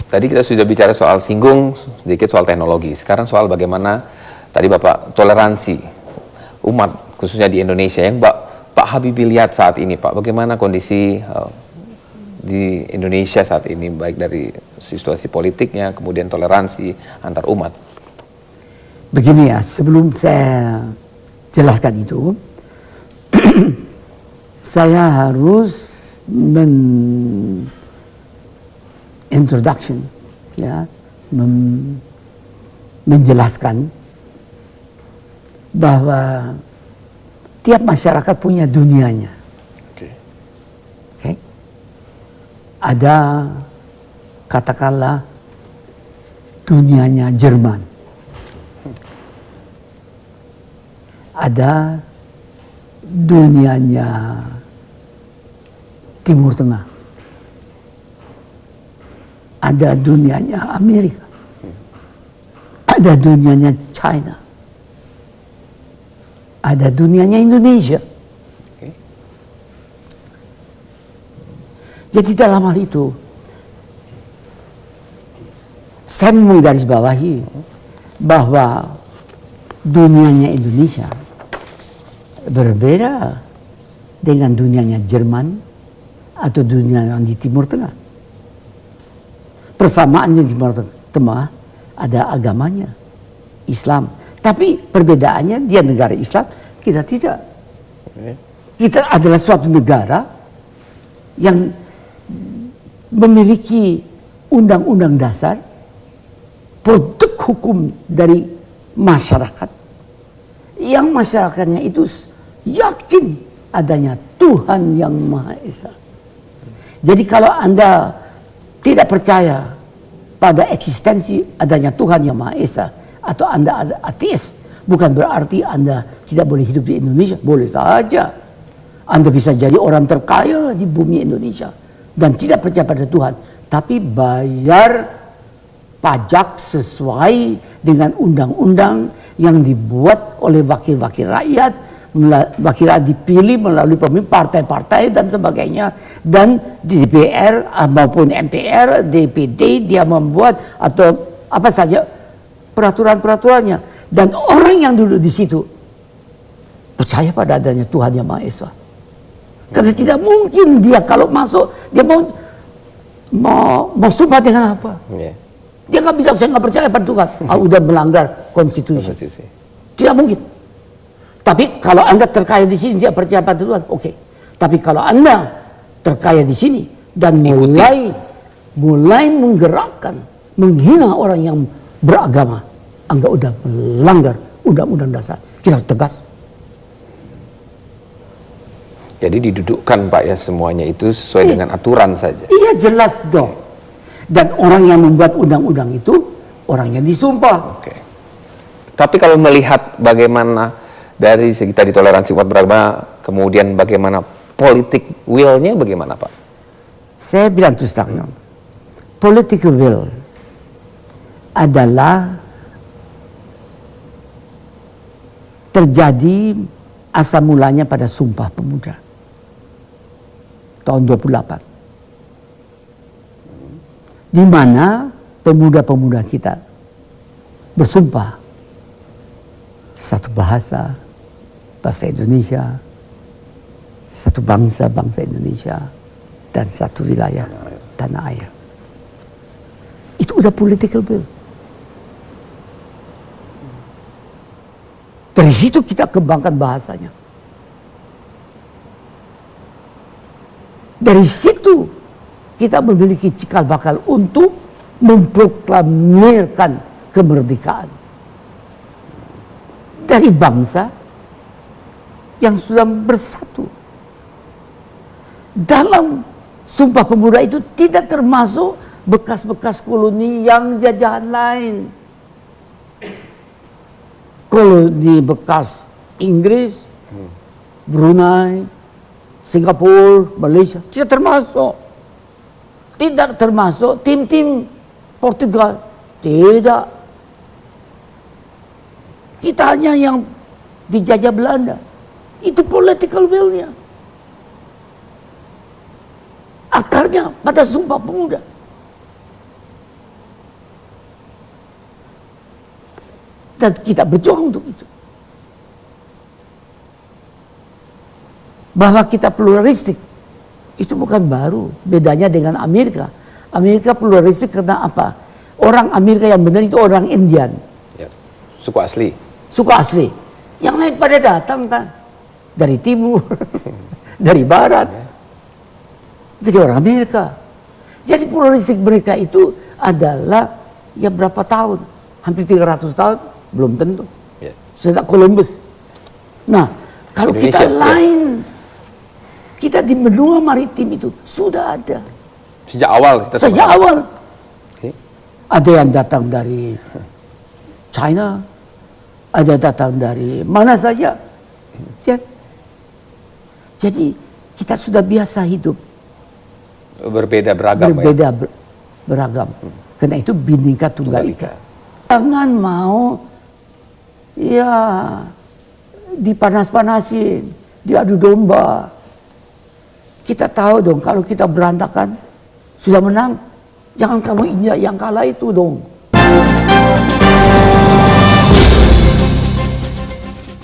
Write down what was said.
Tadi kita sudah bicara soal singgung sedikit soal teknologi. Sekarang soal bagaimana tadi Bapak toleransi umat khususnya di Indonesia yang Pak Habibie lihat saat ini, Pak. Bagaimana kondisi di Indonesia saat ini, baik dari situasi politiknya, kemudian toleransi antar umat. Begini ya, sebelum saya jelaskan itu, saya harus introduction, ya, menjelaskan bahwa tiap masyarakat punya dunianya. Okay. Ada, katakanlah, dunianya Jerman. Ada dunianya Timur Tengah. Ada dunianya Amerika. Ada dunianya China. Ada dunianya Indonesia. Okay. Jadi dalam hal itu, saya menggarisbawahi bahwa dunianya Indonesia berbeda dengan dunianya Jerman atau dunia yang di Timur Tengah. Persamaannya di Timur Tengah ada agamanya, Islam. Tapi perbedaannya dia negara Islam, kita tidak. Kita adalah suatu negara yang memiliki undang-undang dasar, produk hukum dari masyarakat, yang masyarakatnya itu yakin adanya Tuhan yang Maha Esa. Jadi kalau Anda tidak percaya pada eksistensi adanya Tuhan yang Maha Esa, atau Anda ada ateis, bukan berarti Anda tidak boleh hidup di Indonesia. Boleh saja. Anda bisa jadi orang terkaya di bumi Indonesia dan tidak percaya pada Tuhan, tapi bayar pajak sesuai dengan undang-undang yang dibuat oleh wakil-wakil rakyat, wakil rakyat dipilih melalui pemimpin partai-partai dan sebagainya, dan di DPR maupun MPR, DPD dia membuat atau apa saja peraturan-peraturannya, dan orang yang duduk di situ percaya pada adanya Tuhan yang Maha Esa. Karena tidak mungkin dia kalau masuk dia mau sumpah dengan apa? Dia nggak bisa, saya nggak percaya pada Tuhan. Udah melanggar konstitusi. Tidak mungkin. Tapi kalau Anda terkaya di sini dia percaya pada Tuhan, oke. Tapi kalau Anda terkaya di sini dan mulai menggerakkan, menghina orang yang beragama, Anda udah melanggar undang-undang dasar. Kita tegas. Jadi didudukkan Pak ya, semuanya itu sesuai dengan aturan saja. Iya, jelas dong. Dan orang yang membuat undang-undang itu orang yang disumpah. Oke. Tapi kalau melihat bagaimana dari segi tadi toleransi umat beragama, kemudian bagaimana politik will-nya bagaimana Pak? Saya bilang terus terang, political will adalah terjadi asal mulanya pada Sumpah Pemuda tahun 28, di mana pemuda-pemuda kita bersumpah satu bahasa Indonesia, satu bangsa Indonesia, dan satu wilayah tanah air. Itu udah political will. Dari situ kita kembangkan bahasanya. Dari situ kita memiliki cikal bakal untuk memproklamirkan kemerdekaan dari bangsa yang sudah bersatu. Dalam Sumpah Pemuda itu tidak termasuk bekas-bekas koloni yang jajahan lain. Koloni bekas Inggris, Brunei, Singapura, Malaysia, tidak termasuk. Tidak termasuk tim-tim Portugal, tidak. Kita hanya yang dijajah Belanda. Itu political will-nya. Akarnya pada Sumpah Pemuda. Dan kita berjuang untuk itu. Bahwa kita pluralistik, itu bukan baru. Bedanya dengan Amerika. Amerika pluralistik karena apa? Orang Amerika yang benar itu orang Indian. Ya. Suku asli. Suku asli. Yang lain pada datang kan. Dari timur, dari barat. Jadi orang Amerika. Jadi pluralistik mereka itu adalah ya berapa tahun? Hampir 300 tahun? Belum tentu. Ya. Sejak Columbus. Nah, kalau kita Indonesia, lain, kita di benua maritim itu sudah ada. Sejak awal kita Sejak sama-sama. awal. Oke. Ada yang datang dari China, ada yang datang dari mana saja. Ya. Jadi kita sudah biasa hidup Berbeda beragam. berbeda beragam. Karena itu Bhinneka Tunggal Ika. Jangan mau ya dipanas-panasin, diadu domba. Kita tahu dong kalau kita berantakan sudah menang, jangan kamu injak yang kalah itu dong.